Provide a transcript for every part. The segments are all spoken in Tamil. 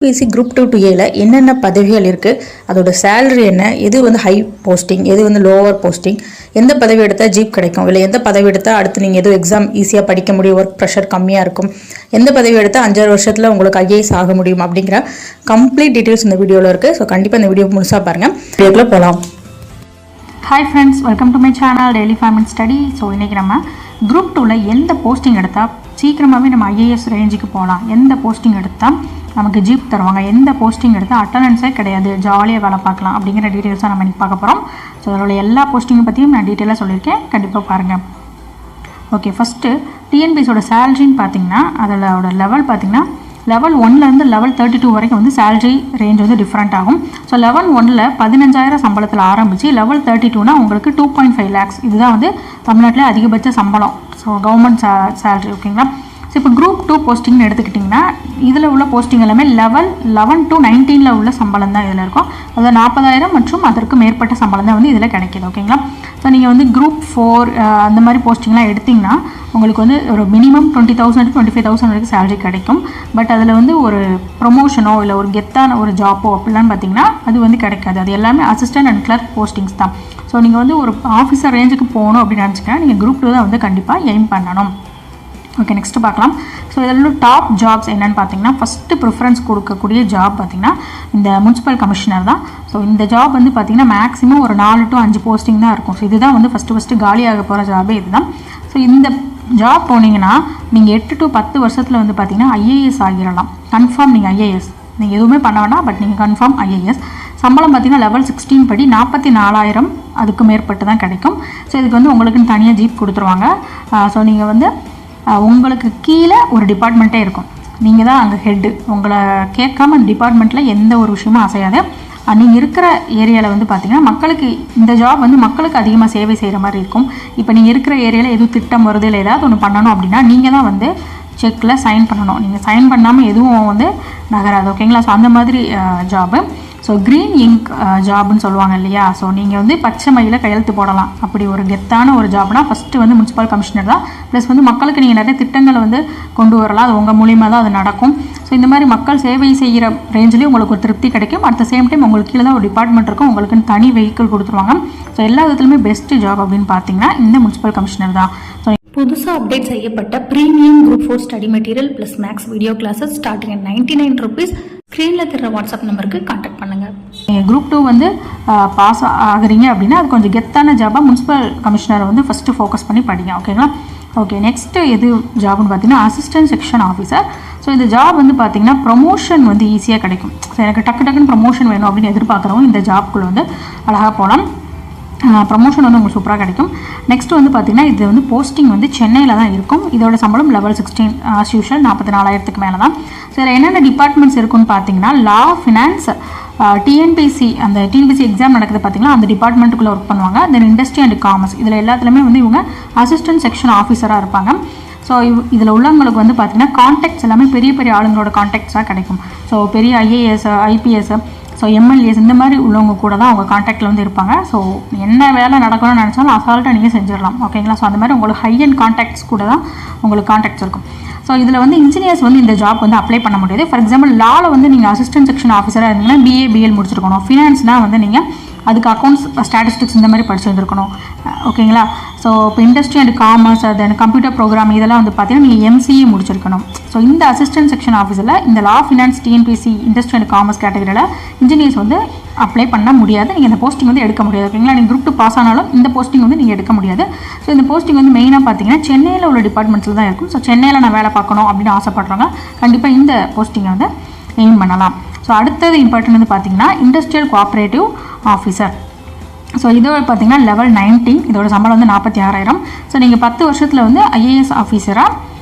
பிசி குரூப் 2 to ஏல என்னென்ன பதவிகள் இருக்குது, அதோட சேலரி என்ன, எது வந்து ஹை போஸ்டிங், எது வந்து லோவர் போஸ்டிங், எந்த பதவி எடுத்தால் ஜீப் கிடைக்கும், இல்லை எந்த பதவி எடுத்தால் அடுத்து நீங்கள் எதுவும் எக்ஸாம் ஈஸியாக படிக்க முடியும், ஒர்க் ப்ரெஷர் கம்மியாக இருக்கும், எந்த பதவி எடுத்தால் 5-6 வருஷத்தில் உங்களுக்கு ஐஏஎஸ் ஆக முடியும் அப்படிங்கிற கம்ப்ளீட் டீட்டெயில்ஸ் இந்த வீடியோவில் இருக்குது. ஸோ கண்டிப்பாக இந்த வீடியோ முழுசாக பாருங்கள். வீடியோக்குள்ளே போகலாம். Hi friends, welcome to my channel daily fame and study. So இன்றைக்கி நம்ம குரூப் 2ல் எந்த போஸ்டிங் எடுத்தால் சீக்கிரமாகவே நம்ம ஐஏஎஸ் ரேஞ்சுக்கு போகலாம், எந்த போஸ்டிங் எடுத்தால் நமக்கு ஜீப் தருவாங்க, எந்த போஸ்டிங் எடுத்தால் அட்டண்டன்ஸே கிடையாது, ஜாலியாக வேலை பார்க்கலாம் அப்படிங்கிற டீட்டெயில்ஸாக நம்ம இன்றைக்கி பார்க்க போகிறோம். ஸோ அதோட எல்லா போஸ்டிங்கை பற்றியும் நான் டீட்டெயிலாக சொல்லியிருக்கேன், கண்டிப்பாக பாருங்கள். ஓகே, ஃபஸ்ட்டு டிஎன்பிஎஸோட சேலரின்னு பார்த்தீங்கன்னா அதோட லெவல் பார்த்தீங்கன்னா லெவல் 1லேருந்து லெவல் 32 வரைக்கும் வந்து சேலரி ரேஞ்ச் வந்து டிஃப்ரெண்ட் ஆகும். ஸோ லெவல் 1ல் 15,000 சம்பளத்தில் ஆரம்பித்து லெவல் 32னா உங்களுக்கு 2.5 lakhs. இதுதான் வந்து தமிழ்நாட்டில் அதிகபட்ச சம்பளம், ஸோ கவர்மெண்ட் சேலரி. ஓகேங்களா. ஸோ இப்போ குரூப் 2 போஸ்டிங்னு எடுத்துக்கிட்டிங்கன்னா இதில் உள்ள போஸ்டிங் எல்லாமே லெவல் 11 to 19 உள்ள சம்பளம் தான் இதில் இருக்கும். அதாவது 40,000 மற்றும் அதற்கு மேற்பட்ட சம்பளம் தான் வந்து இதில் கிடைக்கிது. ஓகேங்களா. ஸோ நீங்கள் வந்து குரூப் 4 அந்த மாதிரி போஸ்டிங்லாம் எடுத்திங்கன்னா உங்களுக்கு வந்து ஒரு மினிமம் 20,000 to 25,000 வரைக்கும் சேலரி கிடைக்கும். பட் அதில் வந்து ஒரு ப்ரொமோஷனோ இல்லை ஒரு கெத்தான ஒரு ஜாப்போ அப்படிலாம் பார்த்தீங்கன்னா அது வந்து கிடைக்காது. அது எல்லாமே அசிஸ்டன்ட் அண்ட் கிளர்க் போஸ்டிங்ஸ் தான். ஸோ நீங்கள் வந்து ஒரு ஆஃபீஸர் ரேஞ்சுக்கு போகணும் அப்படின்னு நினச்சிங்கன்னா நீங்கள் குரூப் 2 தான் வந்து கண்டிப்பாக எய்ம் பண்ணணும். ஓகே, நெக்ஸ்ட்டு பார்க்கலாம். ஸோ இதில் டாப் ஜாப்ஸ் என்னென்னு பார்த்தீங்கன்னா ஃபஸ்ட்டு ப்ரிஃபரன்ஸ் கொடுக்கக்கூடிய ஜாப் பார்த்திங்கன்னா இந்த முனிசிபல் கமிஷனர் தான். ஸோ இந்த ஜாப் வந்து பார்த்திங்கன்னா மேக்ஸிமம் ஒரு 4 to 5 போஸ்டிங் தான் இருக்கும். ஸோ இதுதான் வந்து ஃபஸ்ட்டு காலியாக போகிற ஜாபே இதுதான். ஸோ இந்த ஜாப் போனீங்கன்னா நீங்கள் 8 to 10 வருஷத்தில் வந்து பார்த்திங்கன்னா ஐஏஎஸ் ஆகிடலாம். கன்ஃபார்ம் நீங்கள் ஐஏஎஸ், நீங்கள் எதுவுமே பண்ண வேணாம், பட் நீங்கள் கன்ஃபார்ம் ஐஏஎஸ். சம்பளம் பார்த்திங்கன்னா லெவல் 16 படி 44,000 அதுக்கு மேற்பட்டு தான் கிடைக்கும். ஸோ இதுக்கு வந்து உங்களுக்குன்னு தனியாக ஜீப் கொடுத்துருவாங்க. ஸோ நீங்கள் வந்து உங்களுக்கு கீழே ஒரு டிபார்ட்மெண்ட்டே இருக்கும், நீங்கள் தான் அங்கே ஹெட்டு. உங்களை கேட்காம அந்த டிபார்ட்மெண்ட்டில் எந்த ஒரு விஷயமும் அசையாது. நீங்கள் இருக்கிற ஏரியாவில் வந்து பார்த்திங்கன்னா மக்களுக்கு இந்த ஜாப் வந்து மக்களுக்கு அதிகமாக சேவை செய்கிற மாதிரி இருக்கும். இப்போ நீங்கள் இருக்கிற ஏரியாவில் எதுவும் திட்டம் வருது இல்லை ஏதாவது ஒன்று பண்ணணும் அப்படின்னா நீங்கள் தான் வந்து செக்கில் சைன் பண்ணணும். நீங்கள் சைன் பண்ணாமல் எதுவும் வந்து நகராது. ஓகேங்களா. ஸோ அந்த மாதிரி ஜாபு. ஸோ க்ரீன் இங்க் ஜாப்னு சொல்லுவாங்க இல்லையா. ஸோ நீங்கள் வந்து பச்சை மையில் கையெழுத்து போடலாம். அப்படி ஒரு கெத்தான ஒரு ஜாப்னா ஃபஸ்ட்டு வந்து முனிசிபல் கமிஷனர் தான். ப்ளஸ் வந்து மக்களுக்கு நீங்கள் நிறைய திட்டங்களை வந்து கொண்டு வரலாம், அது உங்கள் மூலியமாக தான் அது நடக்கும். ஸோ இந்த மாதிரி மக்கள் சேவை செய்கிற ரேஞ்சிலேயும் உங்களுக்கு ஒரு திருப்தி கிடைக்கும். அட் த சேம் டைம் உங்களுக்கு கீழே தான் ஒரு டிபார்ட்மெண்ட் இருக்கும், உங்களுக்குன்னு தனி வெஹிக்கிள் கொடுத்துருவாங்க. ஸோ எல்லா விதத்துலையுமே பெஸ்ட்டு ஜாப் அப்படின்னு பார்த்தீங்கன்னா இந்த முனிசிபல் கமிஷனர் தான். ஸோ புதுசாக அப்டேட் செய்யப்பட்ட premium group 4 study material plus maths video classes starting at 99 rupees. ஸ்க்ரீனில் தர வாட்ஸ்அப் நம்பருக்கு கான்டாக்ட் பண்ணுங்கள். நீங்கள் குரூப் 2 வந்து பாஸ் ஆகுறீங்க அப்படின்னா அது கொஞ்சம் கெத்தான ஜாபாக முனிசிபல் கமிஷனரை வந்து ஃபஸ்ட்டு ஃபோக்கஸ் பண்ணி படிங்க. ஓகேங்களா. ஓகே, நெக்ஸ்ட்டு எது ஜாப்னு பார்த்தீங்கன்னா அசிஸ்டன்ட் செக்ஷன் ஆஃபீஸர். ஸோ இந்த ஜாப் வந்து பார்த்தீங்கன்னா ப்ரொமோஷன் வந்து ஈஸியாக கிடைக்கும். ஸோ எனக்கு டக்குன்னு ப்ரொமோஷன் வேணும் அப்படின்னு எதிர்பார்க்குறவங்க இந்த ஜாப்குள்ளே வந்து அழகாக போகலாம். ப்ரமோஷன் வந்து உங்களுக்கு சூப்பராக கிடைக்கும். நெக்ஸ்ட் வந்து பார்த்திங்கன்னா இது வந்து போஸ்டிங் வந்து சென்னையில் தான் இருக்கும். இதோட சம்பளம் லெவல் 16 ஆஸ் யூஷுவல் 44,000 மேலே தான். ஸோ இதில் என்னென்ன டிபார்ட்மெண்ட்ஸ் இருக்குன்னு பார்த்தீங்கன்னா லா, ஃபினான்ஸ், டிஎன்பிசி, அந்த டிஎன்பிசி எக்ஸாம் நடக்குது பார்த்திங்கன்னா அந்த டிபார்ட்மெண்ட்டுக்குள்ளே ஒர்க் பண்ணுவாங்க. தென் இண்டஸ்ட்ரி அண்ட் காமர்ஸ், இதில் எல்லாத்துலேயுமே வந்து இவங்க அசிஸ்டன்ட் செக்ஷன் ஆஃபீஸராக இருப்பாங்க. ஸோ இதில் உள்ளவங்களுக்கு வந்து பார்த்திங்கன்னா கான்டாக்ட்ஸ் எல்லாமே பெரிய பெரிய ஆளுங்களோட கான்டாக்ட்ஸாக கிடைக்கும். ஸோ பெரிய ஐஏஎஸ், ஐபிஎஸ், ஸோ எம்எல்ஏஸ் இந்த மாதிரி உள்ளவங்க கூட தான் அவங்க கான்டாக்டில் வந்து இருப்பாங்க. ஸோ என்ன வேலை நடக்கணும்னு நினச்சாலும் அசால்ட்டாக நீங்கள் செஞ்சிடலாம். ஓகேங்களா. ஸோ அந்த மாதிரி உங்களுக்கு ஹை அண்ட் கான்டாக்ட்ஸ் கூட தான் உங்களுக்கு கான்டாக்ட்ஸ் இருக்கும். ஸோ இதில் வந்து இன்ஜினியர்ஸ் வந்து இந்த ஜாப் வந்து அப்ளை பண்ண முடியாது. ஃபார் எக்ஸாம்பிள் லாவில் வந்து நீங்கள் அசிஸ்டன்ட் செக்ஷன் ஆஃபீஸராக இருந்தீங்கன்னா பிஏ, பிஎல் முடிச்சிருக்கணும். ஃபினான்ஸ்னால் வந்து நீங்கள் அதுக்கு அக்கௌண்ட்ஸ், ஸ்டாட்டிஸ்டிக்ஸ் இந்த மாதிரி படிச்சு வந்துருக்கணும். ஓகேங்களா. ஸோ இப்போ industry and commerce, then computer program இதெல்லாம் வந்து பார்த்தீங்கன்னா நீங்கள் எம்சிஏ முடிச்சிருக்கணும். ஸோ இந்த அசிஸ்டன்ட் செக்ஷன் ஆஃபீஸில் இந்த law, finance, TNPSC, industry and commerce கேட்டகரியில் இன்ஜினியர்ஸ் வந்து அப்ளை பண்ண முடியாது. நீங்கள் இந்த போஸ்டிங் வந்து எடுக்க முடியாது. ஓகேங்களா. நீங்கள் குரூப் 2 பாஸ் ஆனாலும் இந்த போஸ்டிங் வந்து நீங்கள் எடுக்க முடியாது. ஸோ இந்த போஸ்டிங் வந்து மெயினாக பார்த்தீங்கன்னா சென்னையில் உள்ள டிபார்ட்மெண்ட்ஸில் தான் இருக்கும். ஸோ சென்னையில் நான் வேலை பார்க்கணும் அப்படின்னு ஆசைப்படுறவங்க கண்டிப்பாக இந்த போஸ்டிங்கை வந்து எய்ம் பண்ணலாம். ஸோ அடுத்தது இம்பார்ட்டன்ட் வந்து பார்த்தீங்கன்னா இண்டஸ்ட்ரியல் கோஆப்ரேட்டிவ் ஆஃபீஸர். ஸோ இதோட பார்த்தீங்கன்னா லெவல் 19, இதோட சம்பளம் வந்து 46,000. ஸோ நீங்கள் 10 வருஷத்தில் வந்து ஐஏஎஸ் ஆஃபீஸராக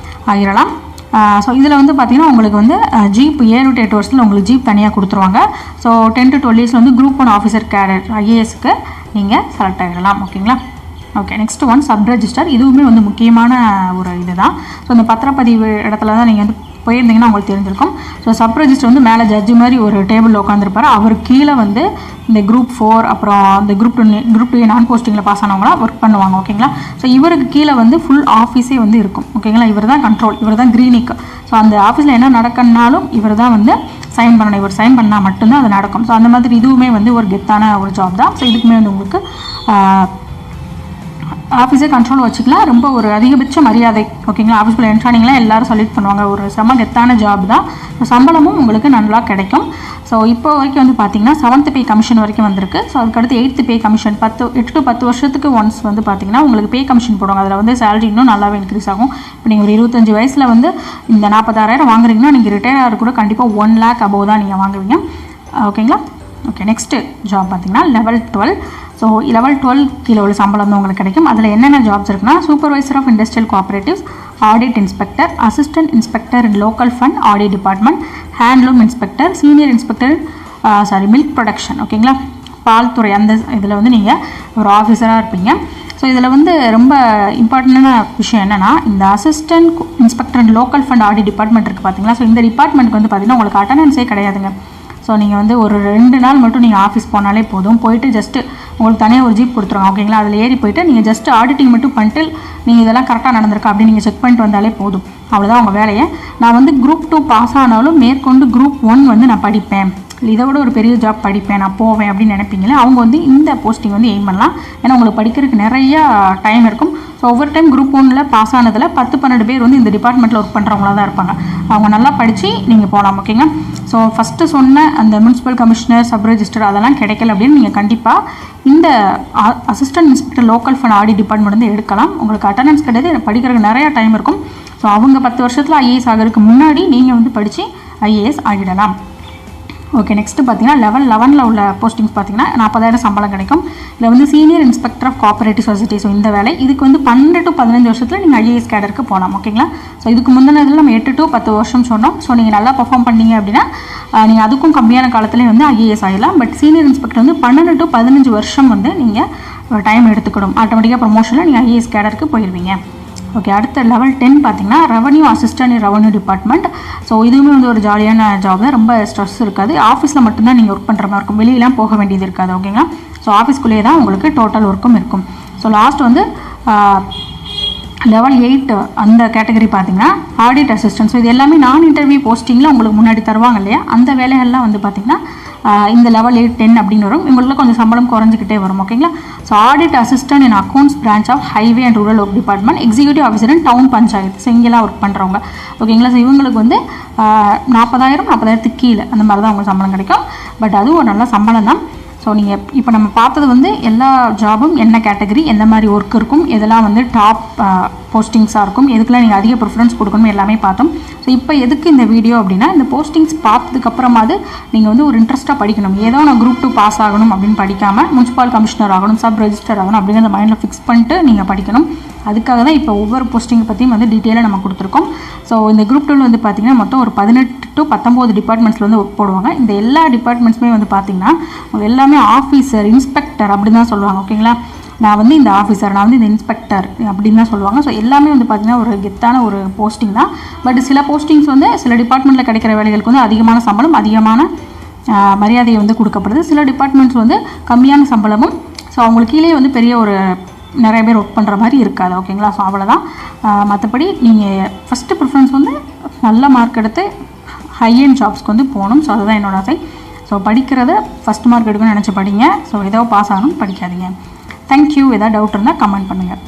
ஆகிடலாம். ஸோ இதில் வந்து பார்த்திங்கன்னா உங்களுக்கு வந்து ஜீப் 7 to 8 வருஷத்தில் உங்களுக்கு ஜீப் தனியாக கொடுத்துருவாங்க. ஸோ 10 to 12 இயர்ஸில் வந்து குரூப் 1 ஆஃபீஸர் கேடர் ஐஏஎஸ்க்கு நீங்கள் செலக்ட் ஆகிடலாம். ஓகேங்களா. Okay, next one sub register. இதுவுமே வந்து முக்கியமான ஒரு இது தான். ஸோ இந்த பத்திரப்பதிவு இடத்துல தான் நீங்கள் வந்து போயிருந்தீங்கன்னா உங்களுக்கு தெரிஞ்சிருக்கும். ஸோ சப் ரெஜிஸ்டர் வந்து மேலே ஜட்ஜு மாதிரி ஒரு டேபிளில் உட்காந்துருப்பாரு. அவர் கீழே வந்து இந்த குரூப் 4 அப்புறம் இந்த குரூப் 2 நான் போஸ்டிங்கில் பாஸ் ஆனவங்களாம் ஒர்க் பண்ணுவாங்க. ஓகேங்களா. ஸோ இவருக்கு கீழே வந்து ஃபுல் ஆஃபீஸே வந்து இருக்கும். ஓகேங்களா. இவர் தான் கண்ட்ரோல், இவர் தான் கிரீனிக். ஸோ அந்த ஆஃபீஸில் என்ன நடக்கணும்னாலும் இவர் தான் வந்து சைன் பண்ணணும். இவர் சைன் பண்ணால் மட்டும்தான் அது நடக்கும். ஸோ அந்த மாதிரி இதுவுமே வந்து ஒரு கெத்தான ஒரு ஜாப் தான். ஸோ இதுக்குமே வந்து உங்களுக்கு ஆஃபீஸே கண்ட்ரோல் வச்சுக்கலாம். ரொம்ப ஒரு அதிகபட்ச மரியாதை. ஓகேங்களா. ஆஃபீஸ்க்குள்ளே என்ட்ரானிங்களா எல்லாரும் சொல்லிட்டு பண்ணுவாங்க. ஒரு செம கெத்தான ஜாப் தான். சம்பளமும் உங்களுக்கு நல்லா கிடைக்கும். ஸோ இப்போ வரைக்கும் வந்து பார்த்தீங்கன்னா 7th பே கமிஷன் வரைக்கும் வந்திருக்கு. ஸோ அதுக்கடுத்து 8th பே கமிஷன் 8 to 10 வருஷத்துக்கு ஒன்ஸ் வந்து பார்த்தீங்கன்னா உங்களுக்கு பே கமிஷன் போடுவாங்க. அதில் வந்து சேலரி இன்னும் நல்லாவே இன்க்ரீஸ் ஆகும். இப்போ நீங்கள் ஒரு 25 வயசில் வந்து இந்த 46,000 வாங்குறீங்கன்னா நீங்கள் ரிட்டையர் ஆகிற கூட கண்டிப்பாக 1 lakh above தான் நீங்கள் வாங்குவீங்க. ஓகேங்களா. ஓகே, நெக்ஸ்ட்டு ஜாப் பார்த்தீங்கன்னா லெவல் 12. ஸோ லெவல் 12 கீழே உள்ள சம்பளம் வந்து உங்களுக்கு கிடைக்கும். அதில் என்னென்ன ஜாப்ஸ் இருக்குன்னா supervisor of industrial cooperatives, audit inspector, assistant inspector in local fund audit department, handloom inspector, senior inspector milk production. ஓகேங்களா. பால் துறை அந்த இதில் வந்து நீங்கள் ஒரு ஆஃபீஸராக இருப்பீங்க. ஸோ இதில் வந்து ரொம்ப இம்பார்ட்டண்டான விஷயம் என்னென்னா இந்த assistant inspector in local fund audit department இருக்குது பார்த்தீங்களா. ஸோ இந்த டிபார்ட்மெண்ட்டுக்கு வந்து பார்த்தீங்கன்னா உங்களுக்கு அட்டண்டன்ஸே கிடையாதுங்க. ஸோ நீங்கள் வந்து ஒரு 2 நாள் மட்டும் நீங்கள் ஆஃபீஸ் போனாலே போதும். போயிட்டு ஜஸ்ட்டு உங்களுக்கு தனியாக ஒரு ஜீப் கொடுத்துருவாங்க. ஓகேங்களா. அதில் ஏறி போயிட்டு நீங்கள் ஜஸ்ட் ஆடிட்டிங் மட்டும் பண்ணிட்டு நீங்கள் இதெல்லாம் கரெக்டாக நடந்திருக்கா அப்படின்னு நீங்கள் செக் பண்ணிட்டு வந்தாலே போதும். அவ்வளோதான் உங்கள் வேலையை. நான் வந்து குரூப் 2 பாஸ் ஆனாலும் மேற்கொண்டு குரூப் 1 வந்து நான் படிப்பேன், இதை விட ஒரு பெரிய ஜாப் படிப்பேன், நான் போவேன் அப்படின்னு நினைப்பீங்களே அவங்க வந்து இந்த போஸ்டிங் வந்து எய்ம் பண்ணலாம். ஏன்னா உங்களுக்கு படிக்கிறதுக்கு நிறையா டைம் இருக்கும். ஸோ ஒவ்வொரு டைம் குரூப் 1 பாஸ் ஆனதில் 10-12 பேர் வந்து இந்த டிபார்ட்மெண்ட்டில் ஒர்க் பண்ணுறவங்களா தான் இருப்பாங்க. அவங்க நல்லா படித்து நீங்கள் போகலாம். ஓகேங்க. ஸோ ஃபஸ்ட்டு சொன்ன அந்த முனிசிபல் கமிஷனர், சப் ரெஜிஸ்டர் அதெல்லாம் கிடைக்கல அப்படின்னு நீங்கள் கண்டிப்பாக இந்த assistant inspector local fund audit department வந்து எடுக்கலாம். உங்களுக்கு அட்டண்டன்ஸ் கிடையாது, படிக்கிறதுக்கு நிறையா டைம் இருக்கும். ஸோ அவங்க 10 வருஷத்தில் ஐஏஎஸ் ஆகிறதுக்கு முன்னாடி நீங்கள் வந்து படித்து ஐஏஎஸ் ஆகிடலாம். ஓகே, நெக்ஸ்ட்டு பார்த்தீங்கன்னா லெவல் 11 உள்ள போஸ்டிங்ஸ் பார்த்தீங்கன்னா 40,000 சம்பளம் கிடைக்கும். இதில் வந்து senior inspector of cooperative society. So இந்த வேலை இதுக்கு வந்து 12 to 15 வருஷத்தில் நீங்கள் ஐஏஎஸ் கேடருக்கு போகலாம். ஓகேங்களா. ஸோ இதுக்கு முந்தினதில் நம்ம 8 to 10 வருஷம் சொன்னோம். ஸோ நீங்கள் நல்லா பர்ஃபார்ம் பண்ணீங்க அப்படின்னா நீங்கள் அதுக்கும் கம்மியான காலத்துலேயே வந்து ஐஏஎஸ் ஆகிடலாம். பட் சீனியர் இன்ஸ்பெக்டர் வந்து 12 to 15 வருஷம் வந்து நீங்கள் டைம் எடுத்துக்கணும். ஆட்டோமேட்டிக்காக ப்ரொமோஷனில் நீங்கள் ஐஏஎஸ் கேடருக்கு போயிடுவீங்க. ஓகே, அடுத்த லெவல் 10 பார்த்தீங்கன்னா ரெவன்யூ அசிஸ்டன்ட் இன் ரெவன்யூ டிபார்ட்மெண்ட். ஸோ இதுவுமே வந்து ஒரு ஜாலியான ஜாப் தான். ரொம்ப ஸ்ட்ரெஸ் இருக்காது. ஆஃபீஸில் மட்டும்தான் நீங்கள் ஒர்க் பண்ணுற மாதிரி இருக்கும். வெளியெல்லாம் போக வேண்டியது இருக்காது. ஓகேங்களா. ஸோ ஆஃபீஸ்க்குள்ளேயே தான் உங்களுக்கு டோட்டல் ஒர்க்கும் இருக்கும். ஸோ லாஸ்ட் வந்து லெவல் 8 அந்த கேட்டகரி பார்த்தீங்கன்னா ஆடிட் அசிஸ்டன்ட். ஸோ இது எல்லாமே நான் இன்டர்வியூ போஸ்டிங்கில் உங்களுக்கு முன்னாடி தருவாங்க இல்லையா, அந்த வேலைகள்லாம் வந்து பார்த்திங்கன்னா இந்த லெவல் 8, 10 அப்படின்னு வரும். இவங்களுக்கு கொஞ்சம் சம்பளம் குறைஞ்சிக்கிட்டே வரும். ஓகேங்களா. So audit assistant in accounts branch of highway and rural work department, executive officer in town panchayat. So இங்கெல்லாம் ஒர்க் பண்ணுறவங்க. ஓகேங்களா. ஸோ இவங்களுக்கு வந்து 40,000 கீழே அந்த மாதிரி தான் உங்களுக்கு சம்பளம் கிடைக்கும். பட் அதுவும் ஒரு நல்ல சம்பளம் தான். ஸோ நீங்கள் இப்போ நம்ம பார்த்தது வந்து எல்லா ஜாபும் என்ன கேட்டகரி, எந்த மாதிரி ஒர்க் இருக்கும், எதெல்லாம் வந்து டாப் போஸ்டிங்ஸாக இருக்கும், எதுக்கெல்லாம் நீங்கள் அதிக ப்ரிஃபரன்ஸ் கொடுக்கணும் எல்லாமே பார்த்தோம். ஸோ இப்போ எதுக்கு இந்த வீடியோ அப்படின்னா இந்த போஸ்டிங்ஸ் பார்த்ததுக்கப்புறமாவது நீங்கள் வந்து ஒரு இன்ட்ரெஸ்ட்டாக படிக்கணும். ஏதோ நான் குரூப் 2 பாஸ் ஆகணும் அப்படின்னு படிக்காமல் முனிசிபல் கமிஷனர் ஆகணும், சப் ரெஜிஸ்டர் ஆகணும் அப்படிங்கிற மைண்டில் ஃபிக்ஸ் பண்ணிட்டு நீங்கள் படிக்கணும். அதுக்காக தான் இப்போ ஒவ்வொரு போஸ்டிங்கை பற்றியும் வந்து டீட்டெயிலாக நம்ம கொடுத்துருக்கோம். ஸோ இந்த குரூப் 2 வந்து பார்த்திங்கன்னா மொத்தம் ஒரு 18 to 19 டிபார்ட்மெண்ட்ஸில் வந்து ஒர்க் போடுவாங்க. இந்த எல்லா டிபார்ட்மெண்ட்ஸுமே வந்து பார்த்திங்கன்னா எல்லாமே ஆஃபீஸர், இன்ஸ்பெக்டர் அப்படின்னு தான் சொல்லுவாங்க. ஓகேங்களா. நான் வந்து இந்த ஆஃபீஸர், நான் வந்து இந்த இன்ஸ்பெக்டர் அப்படின்னு தான் சொல்லுவாங்க. ஸோ எல்லாமே வந்து பார்த்திங்கன்னா ஒரு கெத்தான ஒரு போஸ்டிங் தான். பட் சில போஸ்டிங்ஸ் வந்து சில டிபார்ட்மெண்ட்டில் கிடைக்கிற வேலைகளுக்கு வந்து அதிகமான சம்பளம், அதிகமான மரியாதையை வந்து கொடுக்கப்படுது. சில டிபார்ட்மெண்ட்ஸ் வந்து கம்மியான சம்பளமும், ஸோ அவங்களுக்கு கீழே வந்து பெரிய ஒரு நிறைய பேர் ஒர்க் பண்ணுற மாதிரி இருக்காது. ஓகேங்களா. ஸோ அவ்வளோதான். மற்றபடி நீங்கள் ஃபஸ்ட்டு ப்ரிஃபரன்ஸ் வந்து நல்ல மார்க் எடுத்து ஹை அண்ட் ஜாப்ஸ்க்கு வந்து போகணும். ஸோ அதுதான் என்னோட ஆசை. ஸோ படிக்கிறத ஃபஸ்ட் மார்க் எடுக்கணும்னு நினச்சி படிங்க. ஸோ ஏதோ பாஸ் ஆகணும் படிக்காதீங்க. தேங்க்யூ. ஏதாவது டவுட் இருந்தால் கமெண்ட் பண்ணுங்கள்.